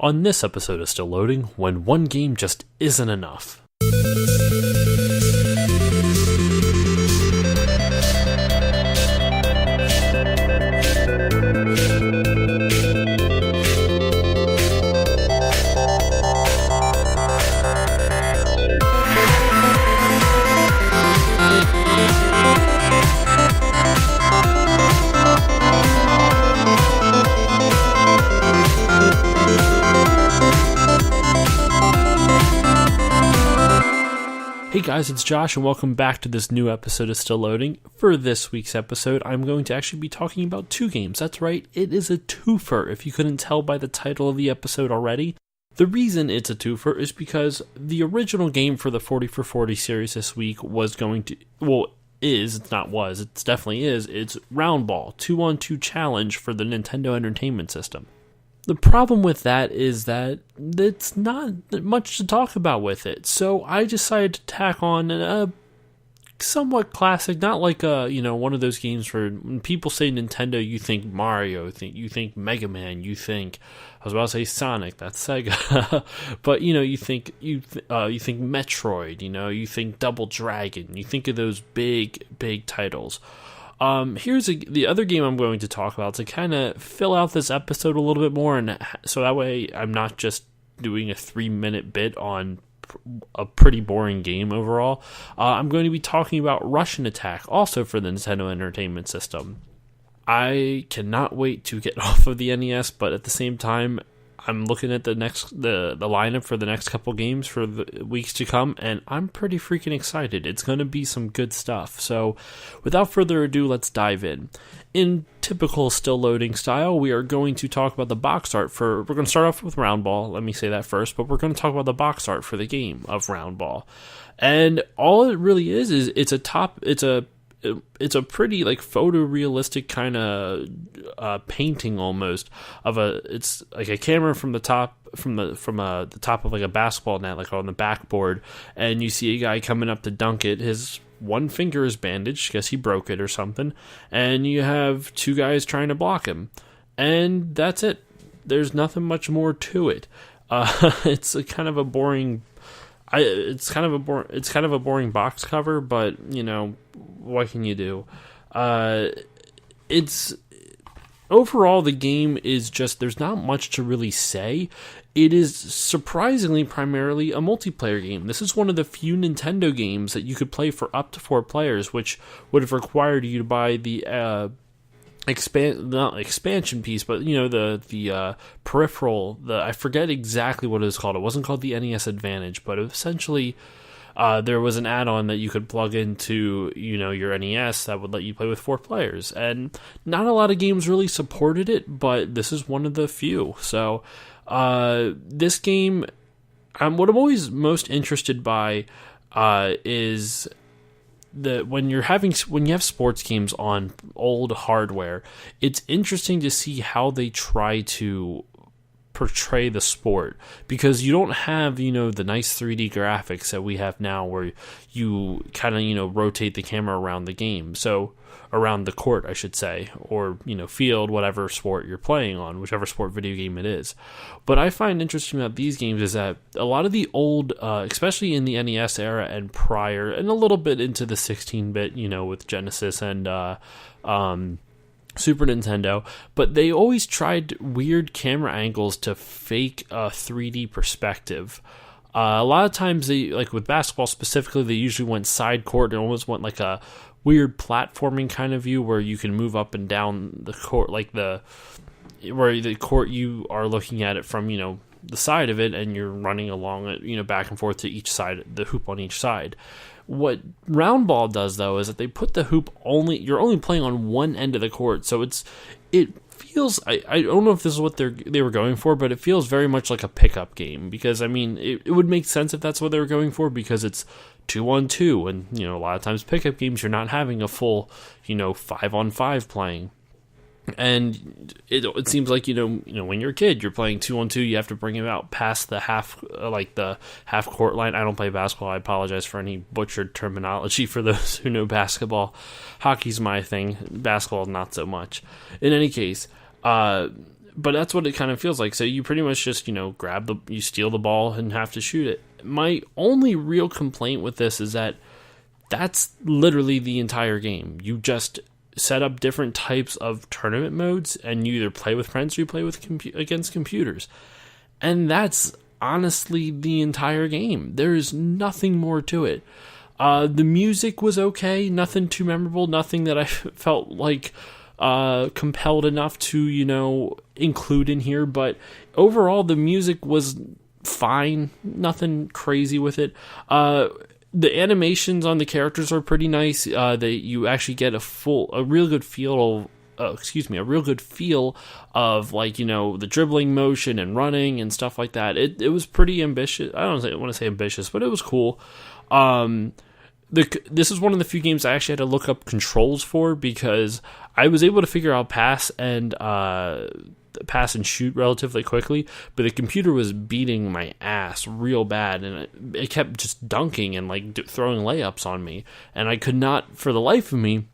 On this episode of Still Loading, when one game just isn't enough. Hey guys, it's Josh and welcome back to this new episode of Still Loading. For this week's episode, I'm going to actually be talking about two games. That's right, it is a twofer, if you couldn't tell by the title of the episode already. The reason it's a twofer is because the original game for the 40 for 40 series this week was going to, it's definitely is, it's Roundball, 2-on-2 challenge for the Nintendo Entertainment System. The problem with that is that it's not much to talk about with it, so I decided to tack on a somewhat classic, not like one of those games where when people say Nintendo, you think Mario, you think Mega Man, you think, I was about to say Sonic, that's Sega, but you think Metroid, you think Double Dragon, you think of those big titles. Here's the other game I'm going to talk about to kind of fill out this episode a little bit more, and so that way I'm not just doing a 3-minute bit on a pretty boring game overall. I'm going to be talking about Rush'n Attack, also for the Nintendo Entertainment System. I cannot wait to get off of the NES, but at the same time, I'm looking at the lineup for the next couple games for the weeks to come, and I'm pretty freaking excited. It's going to be some good stuff. So, without further ado, let's dive in. In typical Still Loading style, we are going to talk about the box art we're going to start off with Roundball, let me say that first, but we're going to talk about the box art for the game of Roundball. And all it really is it's a pretty photorealistic kind of painting almost of it's like a camera from the top the top of like a basketball net, like on the backboard, and you see a guy coming up to dunk it. His one finger is bandaged, guess he broke it or something, and you have two guys trying to block him, and that's it. There's nothing much more to it. It's a kind of a boring. It's kind of a boring box cover, but what can you do? It's overall the game is just, there's not much to really say. It is surprisingly primarily a multiplayer game. This is one of the few Nintendo games that you could play for up to 4 players, which would have required you to buy the not expansion piece, but the peripheral. I forget exactly what it was called. It wasn't called the NES Advantage, but essentially there was an add-on that you could plug into your NES that would let you play with 4 players, and not a lot of games really supported it, but this is one of the few. So this game, what I'm always most interested by is when you have sports games on old hardware, it's interesting to see how they try to portray the sport, because you don't have the nice 3D graphics that we have now, where you kind of rotate the camera around the game, so around the court I should say, or field, whatever sport you're playing on, whichever sport video game it is. But I find interesting about these games is that a lot of the old, especially in the NES era and prior, and a little bit into the 16-bit, with Genesis and Super Nintendo, but they always tried weird camera angles to fake a 3D perspective. A lot of times they, like with basketball specifically, they usually went side court and almost went like a weird platforming kind of view where you can move up and down the court, where the court you are looking at it from, the side of it, and you're running along it, back and forth to each side, the hoop on each side. What Roundball does, though, is that they put the hoop you're only playing on one end of the court, so it feels, I don't know if this is what they were going for, but it feels very much like a pickup game, because, it would make sense if that's what they were going for, because it's 2-on-2, and, a lot of times pickup games, you're not having a full, 5-on-5 playing. And it seems like when you're a kid, you're playing 2-on-2, you have to bring him out past the half court line. I don't play basketball. I apologize for any butchered terminology for those who know basketball. Hockey's my thing. Basketball, not so much. In any case, But that's what it kind of feels like. So you pretty much just, you steal the ball and have to shoot it. My only real complaint with this is that that's literally the entire game. You just set up different types of tournament modes, and you either play with friends or you play with against computers. And that's honestly the entire game. There is nothing more to it. The music was okay, nothing too memorable, nothing that I felt like compelled enough to, include in here. But overall, the music was fine, nothing crazy with it. The animations on the characters are pretty nice. You actually get a real good feel of like, the dribbling motion and running and stuff like that. It was pretty ambitious. I don't want to say ambitious, but it was cool. This is one of the few games I actually had to look up controls for, because I was able to figure out pass and shoot relatively quickly, but the computer was beating my ass real bad, and it kept just dunking and like throwing layups on me, and I could not for the life of me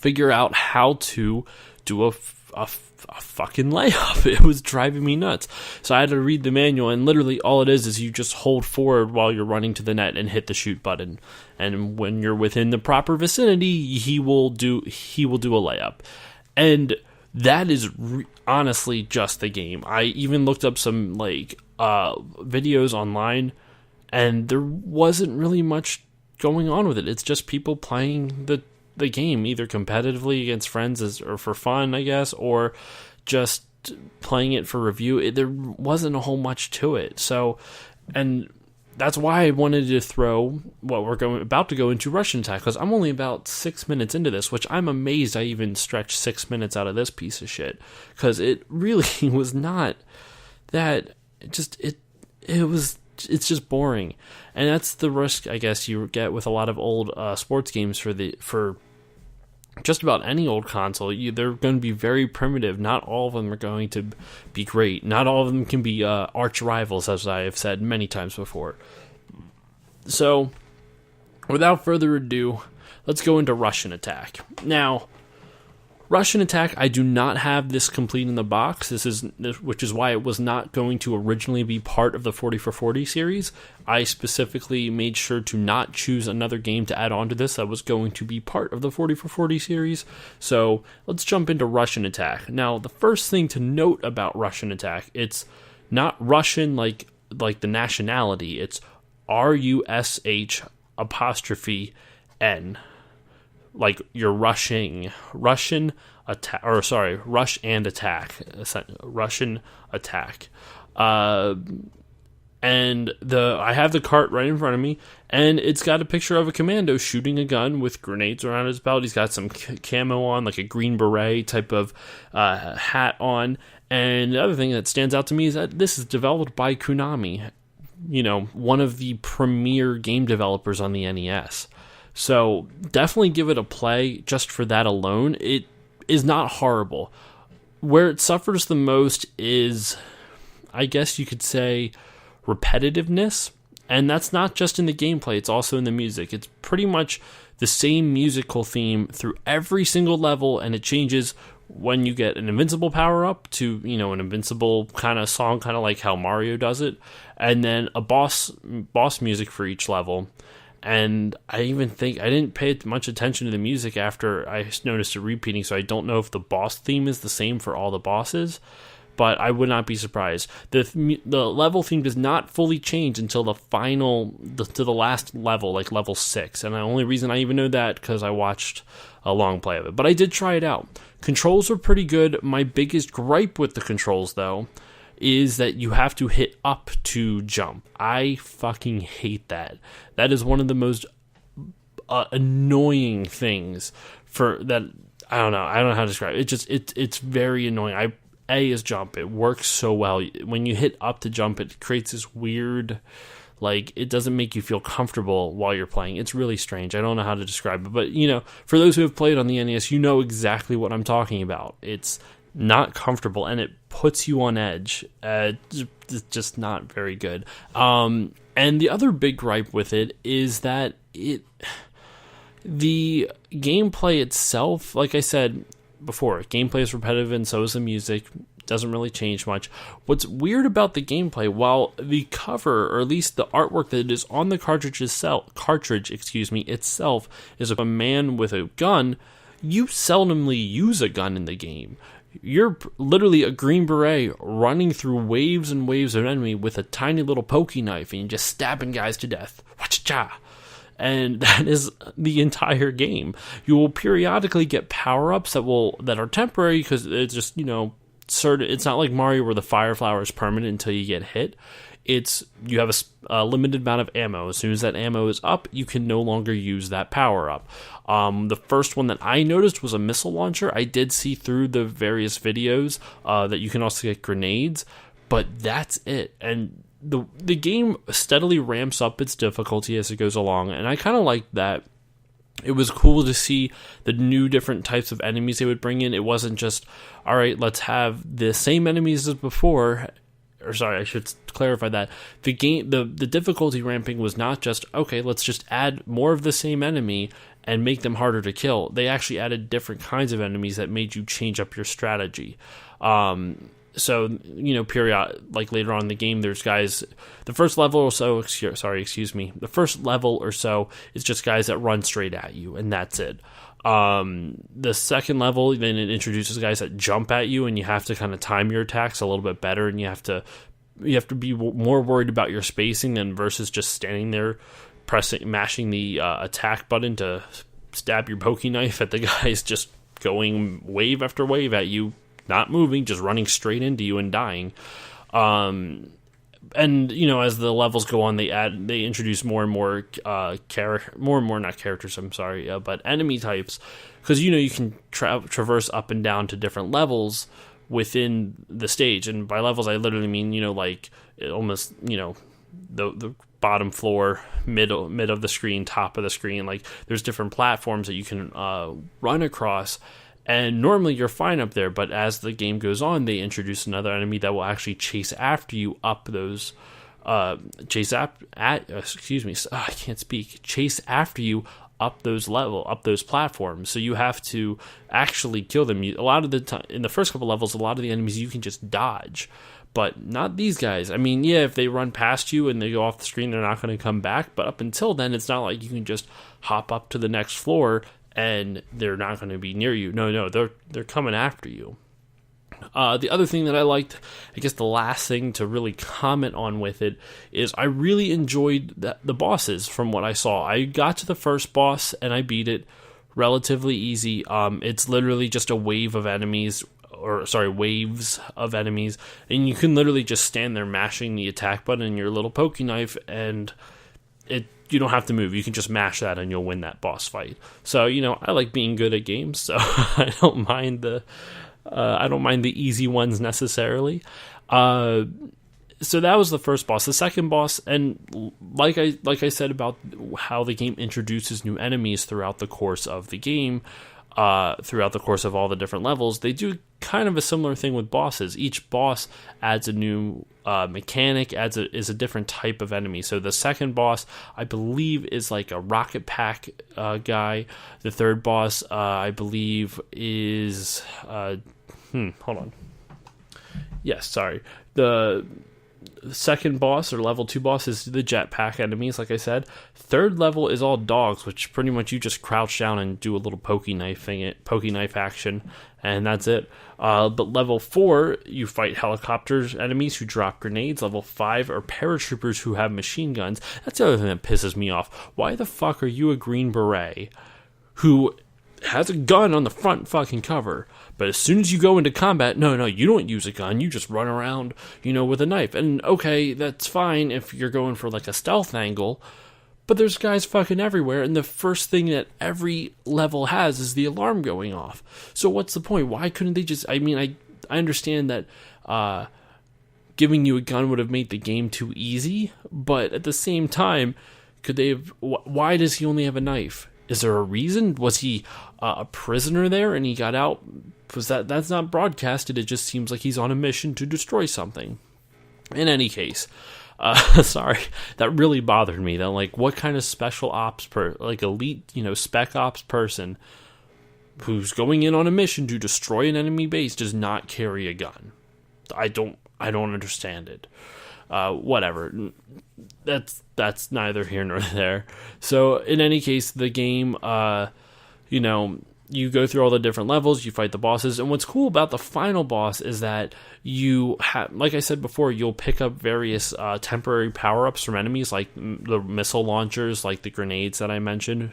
figure out how to do a fucking layup. It was driving me nuts. So I had to read the manual, and literally all it is you just hold forward while you're running to the net and hit the shoot button. And when you're within the proper vicinity, he will do a layup. And that is honestly just the game. I even looked up some videos online, and there wasn't really much going on with it. It's just people playing the game, either competitively against friends or for fun, I guess, or just playing it for review. There wasn't a whole much to it. So, and that's why I wanted to throw what we're about to go into, Russian Attack, because I'm only about 6 minutes into this, which I'm amazed I even stretched 6 minutes out of this piece of shit, because it really was not that. It's just boring, and that's the risk I guess you get with a lot of old sports games for just about any old console. They're going to be very primitive. Not all of them are going to be great. Not all of them can be arch rivals, as I have said many times before. So, without further ado, let's go into Russian Attack. Now, Russian Attack, I do not have this complete in the box. Which is why it was not going to originally be part of the 40 for 40 series. I specifically made sure to not choose another game to add on to this that was going to be part of the 40 for 40 series. So let's jump into Russian Attack. Now, the first thing to note about Russian Attack, it's not Russian like the nationality. It's RUSH apostrophe N. Like you're rushing. Russian attack, or sorry, rush and attack. Russian Attack. And I have the cart right in front of me, and it's got a picture of a commando shooting a gun with grenades around his belt. He's got some camo on, like a green beret type of hat on. And the other thing that stands out to me is that this is developed by Konami, one of the premier game developers on the NES. So definitely give it a play just for that alone. It is not horrible. Where it suffers the most is, I guess you could say, repetitiveness. And that's not just in the gameplay, it's also in the music. It's pretty much the same musical theme through every single level, and it changes when you get an invincible power-up to, an invincible kind of song, kind of like how Mario does it, and then a boss music for each level. And I even think I didn't pay much attention to the music after I noticed it repeating, so I don't know if the boss theme is the same for all the bosses, but I would not be surprised. The level theme does not fully change until to the last level, like level 6, and the only reason I even know that because I watched a long play of it. But I did try it out. Controls are pretty good. My biggest gripe with the controls, though, is that you have to hit up to jump. I fucking hate that. That is one of the most annoying things for that. I don't know how to describe it. It's very annoying. A is jump. It works so well. When you hit up to jump, it creates this weird, it doesn't make you feel comfortable while you're playing. It's really strange. I don't know how to describe it, but for those who have played on the NES, you know exactly what I'm talking about. It's not comfortable, and it puts you on edge. It's just not very good. And the other big gripe with it is that the gameplay itself, like I said before, gameplay is repetitive, and so is the music. doesn't really change much. What's weird about the gameplay, while the cover, or at least the artwork that is on the cartridge itself is of a man with a gun, you seldomly use a gun in the game. You're literally a Green Beret running through waves and waves of enemy with a tiny little pokey knife, and you're just stabbing guys to death. Wha-cha-cha! And that is the entire game. You will periodically get power-ups that are temporary, because it's just, it's not like Mario where the fire flower is permanent until you get hit. You have a limited amount of ammo. As soon as that ammo is up, you can no longer use that power-up. The first one that I noticed was a missile launcher. I did see through the various videos that you can also get grenades, but that's it. And the game steadily ramps up its difficulty as it goes along, and I kind of like that. It was cool to see the new different types of enemies they would bring in. It wasn't just, all right, let's have the same enemies as before. Or sorry, I should clarify that. The difficulty ramping was not just, okay, let's just add more of the same enemy and make them harder to kill. They actually added different kinds of enemies that made you change up your strategy. So, like later on in the game, there's guys, the first level or so is just guys that run straight at you, and that's it. The second level, then it introduces guys that jump at you, and you have to kind of time your attacks a little bit better, and you have to be more worried about your spacing than versus just standing there mashing the attack button to stab your pokey knife at the guys just going wave after wave at you, not moving, just running straight into you and dying. And as the levels go on, they introduce more and more but enemy types, because you can traverse up and down to different levels within the stage. And by levels, I literally mean almost the bottom floor, mid of the screen, top of the screen. Like, there's different platforms that you can run across. And normally you're fine up there, but as the game goes on, they introduce another enemy that will actually chase after you up those, chase after you up those platforms. So you have to actually kill them. A lot of the time, in the first couple levels, a lot of the enemies you can just dodge, but not these guys. I mean, yeah, if they run past you and they go off the screen, they're not going to come back. But up until then, it's not like you can just hop up to the next floor and they're not going to be near you. No, they're coming after you. The other thing that I liked, I guess the last thing to really comment on with it, is I really enjoyed the bosses from what I saw. I got to the first boss and I beat it relatively easy. It's literally just a waves of enemies, and you can literally just stand there mashing the attack button and your little pokey knife, and you don't have to move. You can just mash that and you'll win that boss fight. So, I like being good at games, so I don't mind the easy ones necessarily. So that was the first boss. The second boss, and like I said about how the game introduces new enemies throughout the course of the game, throughout the course of all the different levels, they do kind of a similar thing with bosses. Each boss adds a new mechanic, is a different type of enemy. So the second boss, I believe, is like a rocket pack guy. The third boss, I believe, is hold on. Yes, sorry. The second boss, or level 2 boss, is the jetpack enemies, like I said. Third level is all dogs, which pretty much you just crouch down and do a little pokey knife action, and that's it. But level 4, you fight helicopters enemies who drop grenades. Level 5 are paratroopers who have machine guns. That's the other thing that pisses me off. Why the fuck are you a Green Beret who has a gun on the front fucking cover, but as soon as you go into combat, no, you don't use a gun, you just run around, with a knife? And okay, that's fine if you're going for like a stealth angle, but there's guys fucking everywhere, and the first thing that every level has is the alarm going off. So what's the point? Why couldn't they just, I understand that giving you a gun would have made the game too easy, but at the same time, why does he only have a knife? Is there a reason? Was he a prisoner there and he got out? That's not broadcasted. It just seems like he's on a mission to destroy something. In any case, sorry, that really bothered me. That, like, what kind of special ops elite, spec ops person who's going in on a mission to destroy an enemy base does not carry a gun? I don't understand it. Whatever. That's neither here nor there. So in any case, the game, you go through all the different levels, you fight the bosses, and what's cool about the final boss is that you have, like I said before, you'll pick up various temporary power-ups from enemies, like the missile launchers, like the grenades that I mentioned.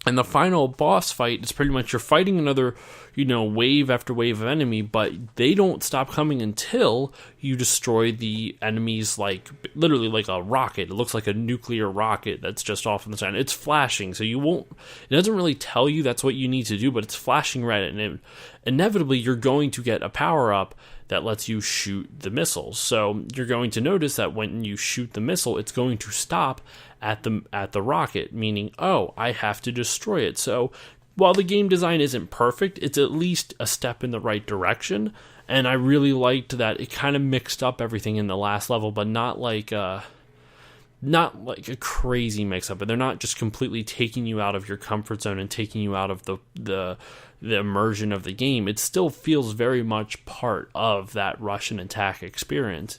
And the final boss fight is pretty much you're fighting another, wave after wave of enemy, but they don't stop coming until you destroy the enemies, like literally like a rocket. It looks like a nuclear rocket that's just off on the side. It's flashing, so it doesn't really tell you that's what you need to do, but it's flashing red, and inevitably you're going to get a power-up that lets you shoot the missiles. So you're going to notice that when you shoot the missile, it's going to stop at the rocket, meaning, I have to destroy it. So while the game design isn't perfect, it's at least a step in the right direction. And I really liked that it kind of mixed up everything in the last level, but not like a crazy mix-up. But they're not just completely taking you out of your comfort zone and taking you out of the immersion of the game. It still feels very much part of that rush and attack experience,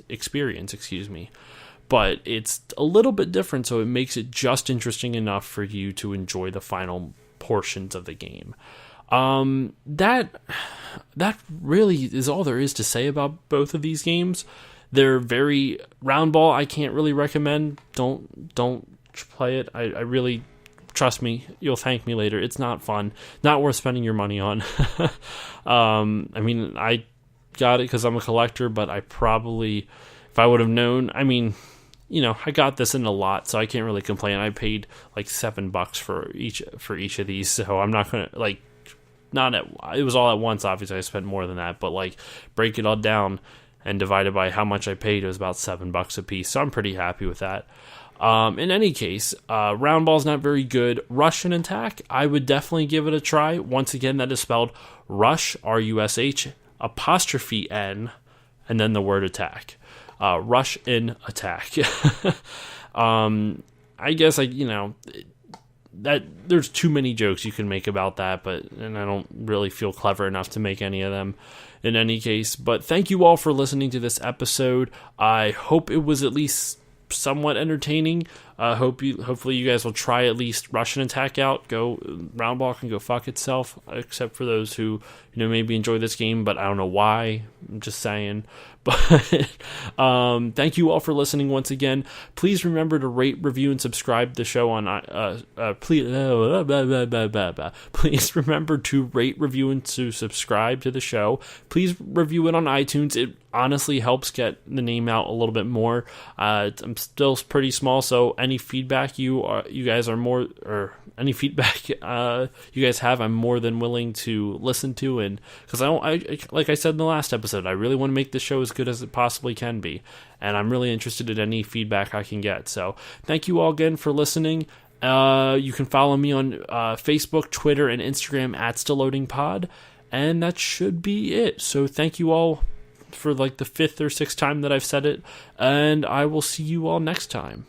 but it's a little bit different, so it makes it just interesting enough for you to enjoy the final portions of the game. That really is all there is to say about both of these games. They're very Roundball. I can't really recommend. Don't play it. I really, trust me, you'll thank me later. It's not fun. Not worth spending your money on. I got it because I'm a collector, but I probably, if I would have known, I got this in a lot, so I can't really complain. I paid like $7 for each of these, so I'm not gonna it was all at once. Obviously, I spent more than that, but break it all down and divide it by how much I paid, it was about $7 a piece. So I'm pretty happy with that. In any case, Roundball's not very good. Rush and Attack, I would definitely give it a try. Once again, that is spelled Rush, R-U-S-H, 'N, and then the word attack. Rush in Attack. I guess that there's too many jokes you can make about that, and I don't really feel clever enough to make any of them in any case. But thank you all for listening to this episode. I hope it was at least somewhat entertaining. Hopefully you guys will try at least Rush and Attack out. Roundball can go fuck itself, except for those who maybe enjoy this game, but I don't know why. I'm just saying. But thank you all for listening once again. Please remember to rate, review, and subscribe the show on please remember to rate, review, and to subscribe to the show. Please review it on iTunes. It honestly helps get the name out a little bit more. I'm still pretty small, so any feedback you guys are more, or any feedback you guys have, I'm more than willing to listen to. And because like I said in the last episode, I really want to make this show as good as it possibly can be, and I'm really interested in any feedback I can get. So thank you all again for listening. You can follow me on Facebook, Twitter, and Instagram at StillLoadingPod, and that should be it. So thank you all for the 5th or 6th time that I've said it, and I will see you all next time.